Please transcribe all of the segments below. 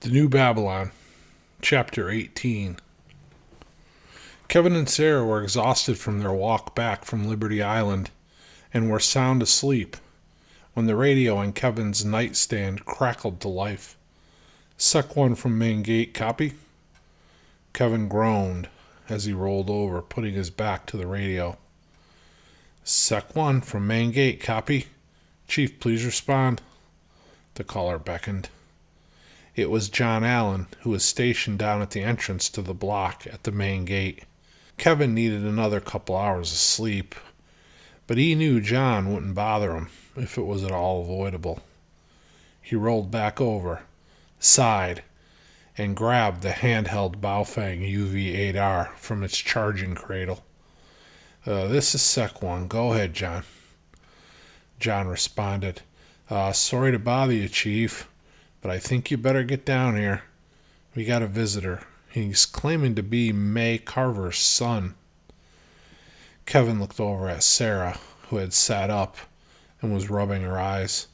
The New Babylon, Chapter 18. Kevin and Sarah were exhausted from their walk back from Liberty Island and were sound asleep when the radio on Kevin's nightstand crackled to life. Sec 1 from main gate, copy? Kevin groaned as he rolled over, putting his back to the radio. Sec 1 from main gate, copy? Chief, please respond. The caller beckoned. It was John Allen, who was stationed down at the entrance to the block at the main gate. Kevin needed another couple hours of sleep, but he knew John wouldn't bother him if it was at all avoidable. He rolled back over, sighed, and grabbed the handheld Baofeng UV-8R from its charging cradle. This is Sec 1. Go ahead, John. John responded, Sorry to bother you, Chief, but I think you better get down here. We got a visitor. He's claiming to be May Carver's son. Kevin looked over at Sarah, who had sat up and was rubbing her eyes.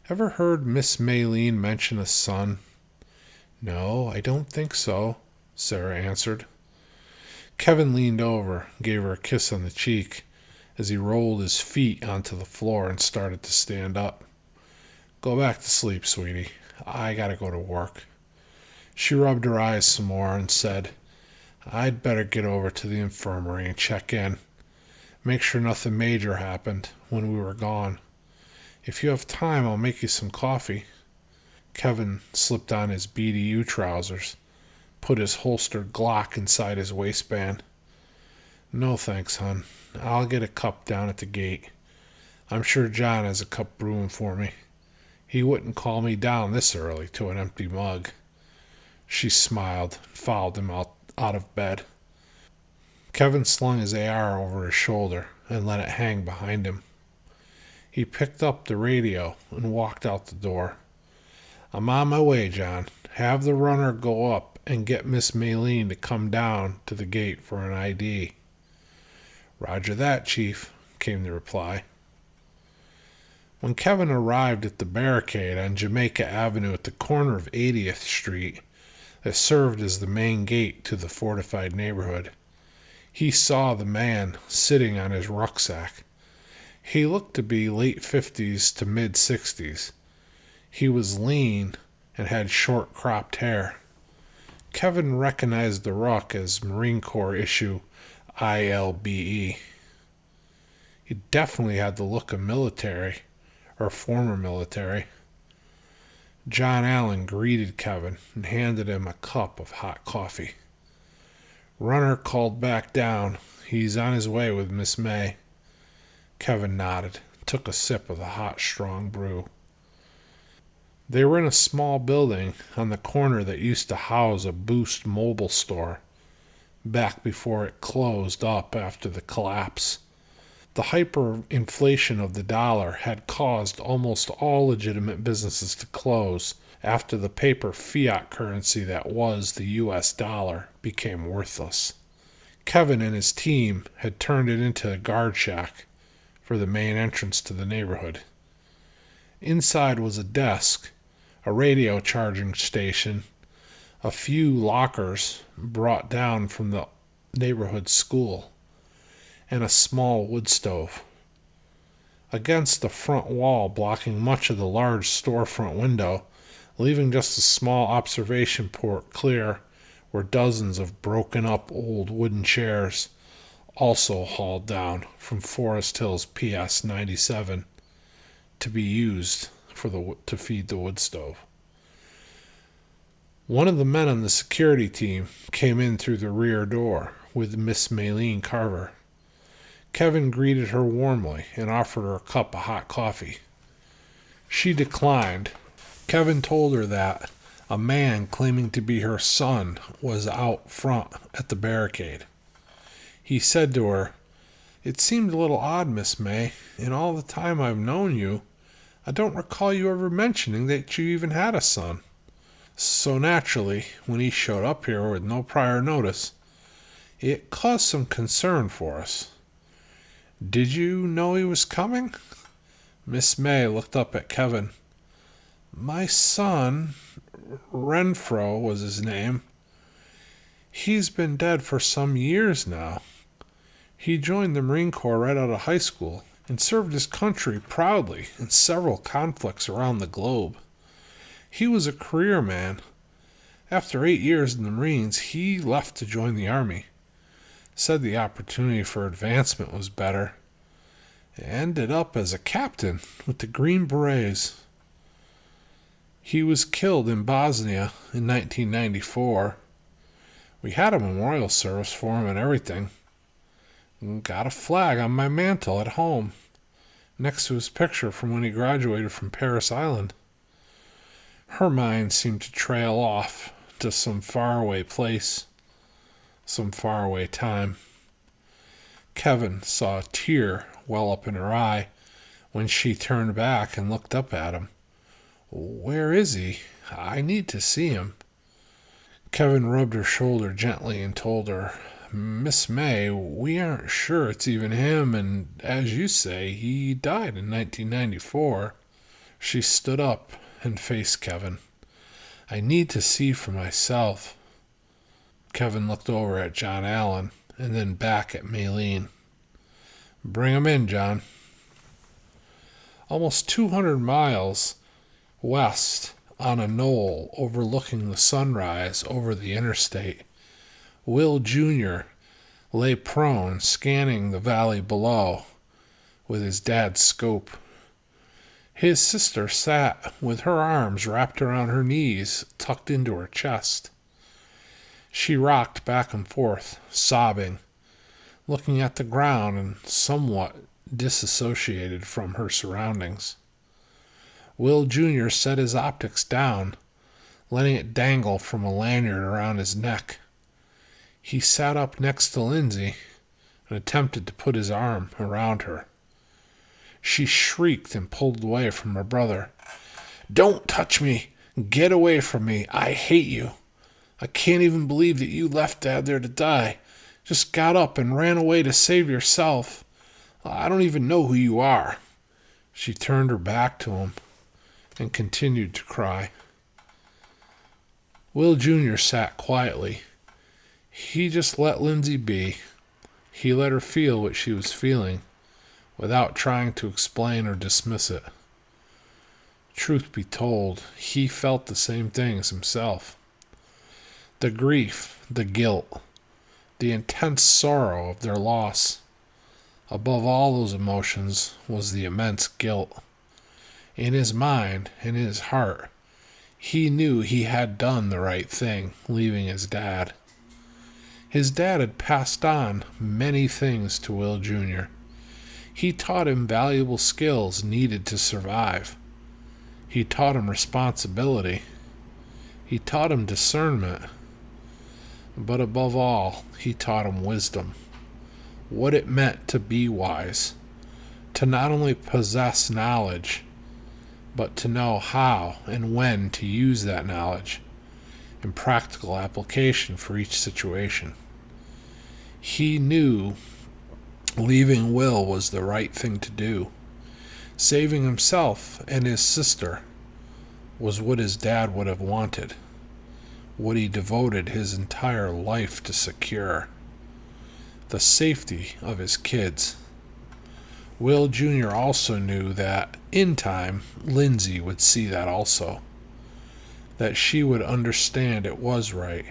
Ever heard Miss Maylene mention a son? No, I don't think so, Sarah answered. Kevin leaned over, gave her a kiss on the cheek as he rolled his feet onto the floor and started to stand up. Go back to sleep, sweetie. I gotta go to work. She rubbed her eyes some more and said, I'd better get over to the infirmary and check in. Make sure nothing major happened when we were gone. If you have time, I'll make you some coffee. Kevin slipped on his BDU trousers, put his holstered Glock inside his waistband. No thanks, hon. I'll get a cup down at the gate. I'm sure John has a cup brewing for me. He wouldn't call me down this early to an empty mug. She smiled and followed him out of bed. Kevin slung his AR over his shoulder and let it hang behind him. He picked up the radio and walked out the door. I'm on my way, John. Have the runner go up and get Miss Maylene to come down to the gate for an ID. Roger that, Chief, came the reply. When Kevin arrived at the barricade on Jamaica Avenue at the corner of 80th Street that served as the main gate to the fortified neighborhood, he saw the man sitting on his rucksack. He looked to be late 50s to mid 60s. He was lean and had short cropped hair. Kevin recognized the ruck as Marine Corps issue ILBE. He definitely had the look of military, or former military. John Allen greeted Kevin and handed him a cup of hot coffee. Runner called back down. He's on his way with Miss May. Kevin nodded, took a sip of the hot, strong brew. They were in a small building on the corner that used to house a Boost mobile store, back before it closed up after the collapse. The hyperinflation of the dollar had caused almost all legitimate businesses to close after the paper fiat currency that was the U.S. dollar became worthless. Kevin and his team had turned it into a guard shack for the main entrance to the neighborhood. Inside was a desk, a radio charging station, a few lockers brought down from the neighborhood school, and a small wood stove. Against the front wall, blocking much of the large storefront window, leaving just a small observation port clear, were dozens of broken up old wooden chairs, also hauled down from Forest Hills PS 97 to be used to feed the wood stove. One of the men on the security team came in through the rear door with Miss Maylene Carver. Kevin greeted her warmly and offered her a cup of hot coffee. She declined. Kevin told her that a man claiming to be her son was out front at the barricade. He said to her, It seemed a little odd, Miss May. In all the time I've known you, I don't recall you ever mentioning that you even had a son. So naturally, when he showed up here with no prior notice, it caused some concern for us. Did you know he was coming? Miss May looked up at Kevin. My son, Renfro was his name. He's been dead for some years now. He joined the Marine Corps right out of high school and served his country proudly in several conflicts around the globe. He was a career man. After 8 years in the Marines, he left to join the Army. Said the opportunity for advancement was better. Ended up as a captain with the Green Berets. He was killed in Bosnia in 1994. We had a memorial service for him and everything. Got a flag on my mantle at home, next to his picture from when he graduated from Paris Island. Her mind seemed to trail off to some faraway place, some faraway time. Kevin saw a tear well up in her eye when she turned back and looked up at him. Where is he? I need to see him. Kevin rubbed her shoulder gently and told her, Miss May, we aren't sure it's even him, and as you say, he died in 1994. She stood up and faced Kevin. I need to see for myself. Kevin looked over at John Allen and then back at Maylene. Bring him in, John. Almost 200 miles west on a knoll overlooking the sunrise over the interstate, Will Jr. lay prone, scanning the valley below with his dad's scope. His sister sat with her arms wrapped around her knees, tucked into her chest. She rocked back and forth, sobbing, looking at the ground and somewhat disassociated from her surroundings. Will Jr. set his optics down, letting it dangle from a lanyard around his neck. He sat up next to Lindsay and attempted to put his arm around her. She shrieked and pulled away from her brother. Don't touch me! Get away from me! I hate you! I can't even believe that you left Dad there to die. Just got up and ran away to save yourself. I don't even know who you are. She turned her back to him and continued to cry. Will Jr. sat quietly. He just let Lindsay be. He let her feel what she was feeling, without trying to explain or dismiss it. Truth be told, he felt the same things himself. The grief, the guilt, the intense sorrow of their loss. Above all those emotions was the immense guilt. In his mind, in his heart, he knew he had done the right thing, leaving his dad. His dad had passed on many things to Will Jr. He taught him valuable skills needed to survive. He taught him responsibility. He taught him discernment. But above all, he taught him wisdom. What it meant to be wise. To not only possess knowledge, but to know how and when to use that knowledge in practical application for each situation. He knew leaving Will was the right thing to do. Saving himself and his sister was what his dad would have wanted, what he devoted his entire life to secure. The safety of his kids. Will Jr. also knew that, in time, Lindsay would see that also. That she would understand it was right,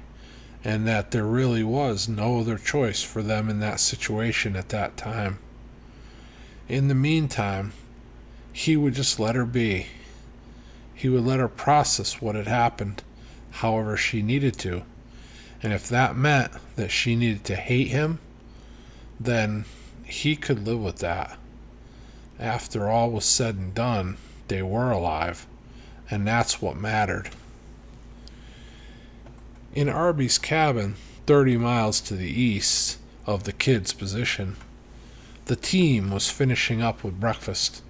and that there really was no other choice for them in that situation at that time. In the meantime, he would just let her be. He would let her process what had happened, however she needed to. And if that meant that she needed to hate him, then he could live with that. After all was said and done, they were alive, and that's what mattered. In Arby's cabin, 30 miles to the east of the kids' position, the team was finishing up with breakfast.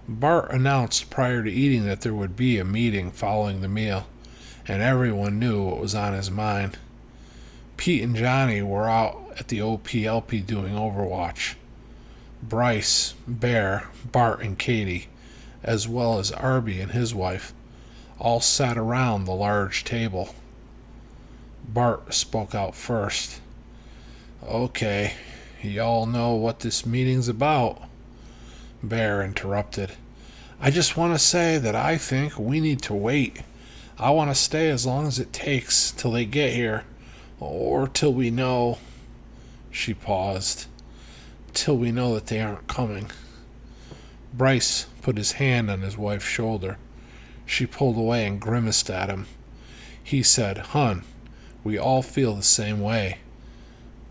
Bart announced prior to eating that there would be a meeting following the meal, and everyone knew what was on his mind. Pete and Johnny were out at the OPLP doing Overwatch. Bryce, Bear, Bart, and Katie, as well as Arby and his wife, all sat around the large table. Bart spoke out first. "Okay, y'all know what this meeting's about," Bear interrupted. "I just want to say that I think we need to wait. I want to stay as long as it takes till they get here, or till we know—" She paused. "Till we know that they aren't coming." Bryce put his hand on his wife's shoulder. She pulled away and grimaced at him. He said, "Hun, we all feel the same way.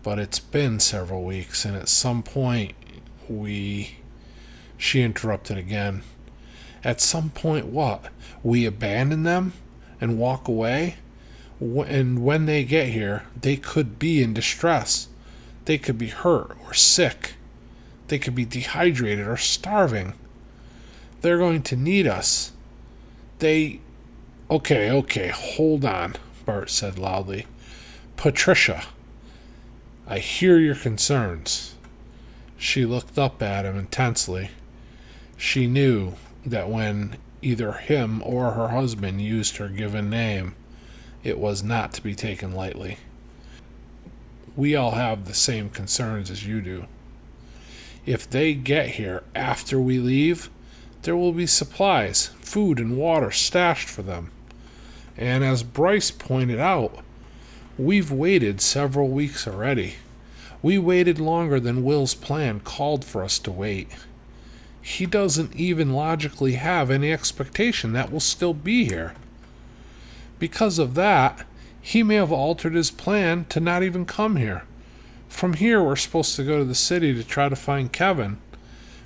But it's been several weeks, and at some point we—" She interrupted again. "At some point what? We abandon them and walk away? And when they get here, they could be in distress. They could be hurt or sick. They could be dehydrated or starving. They're going to need us. They—" Okay, hold on," Bart said loudly. "Patricia, I hear your concerns." She looked up at him intensely. She knew that when either him or her husband used her given name, it was not to be taken lightly. "We all have the same concerns as you do. If they get here after we leave, there will be supplies, food and water stashed for them. And as Bryce pointed out, we've waited several weeks already. We waited longer than Will's plan called for us to wait. He doesn't even logically have any expectation that we'll still be here. Because of that, he may have altered his plan to not even come here. From here, we're supposed to go to the city to try to find Kevin.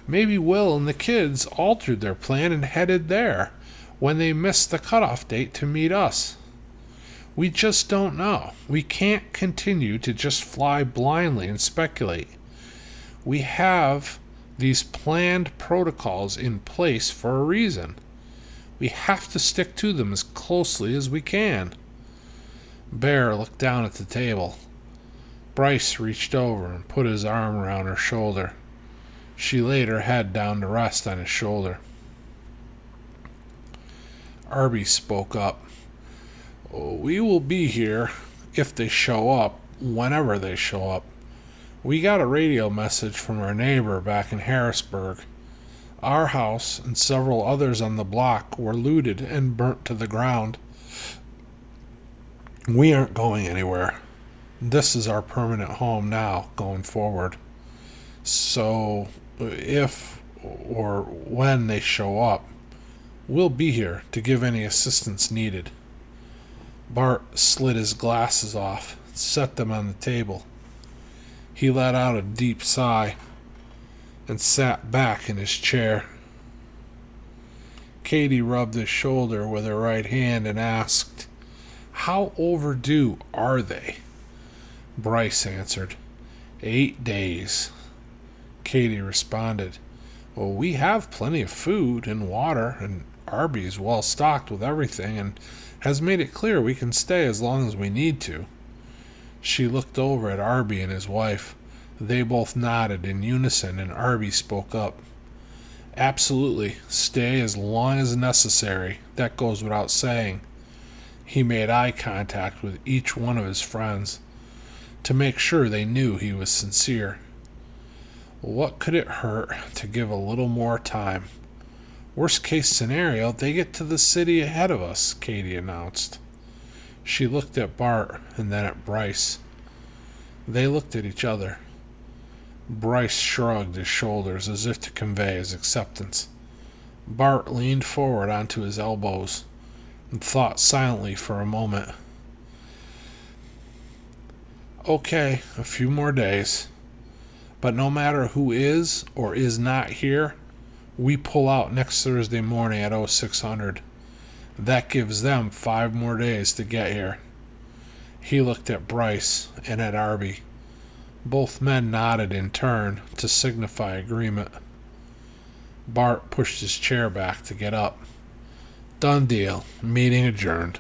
Maybe Will and the kids altered their plan and headed there when they missed the cutoff date to meet us. We just don't know. We can't continue to just fly blindly and speculate. We have these planned protocols in place for a reason. We have to stick to them as closely as we can." Bear looked down at the table. Bryce reached over and put his arm around her shoulder. She laid her head down to rest on his shoulder. Arby spoke up. "We will be here if they show up, whenever they show up. We got a radio message from our neighbor back in Harrisburg. Our house and several others on the block were looted and burnt to the ground. We aren't going anywhere. This is our permanent home now, going forward. So, if or when they show up, we'll be here to give any assistance needed." Bart slid his glasses off and set them on the table. He let out a deep sigh and sat back in his chair. Katie rubbed his shoulder with her right hand and asked, "How overdue are they?" Bryce answered, 8 days. Katie responded, "Well, we have plenty of food and water, and Arby is well stocked with everything and has made it clear we can stay as long as we need to." She looked over at Arby and his wife. They both nodded in unison, and Arby spoke up. "Absolutely. Stay as long as necessary. That goes without saying." He made eye contact with each one of his friends to make sure they knew he was sincere. What could it hurt to give a little more time? Worst case scenario, they get to the city ahead of us, Katie announced. She looked at Bart and then at Bryce. They looked at each other. Bryce shrugged his shoulders as if to convey his acceptance. Bart leaned forward onto his elbows and thought silently for a moment. "Okay, a few more days. But no matter who is or is not here, we pull out next Thursday morning at 0600. That gives them 5 more days to get here." He looked at Bryce and at Arby. Both men nodded in turn to signify agreement. Bart pushed his chair back to get up. "Done deal. Meeting adjourned."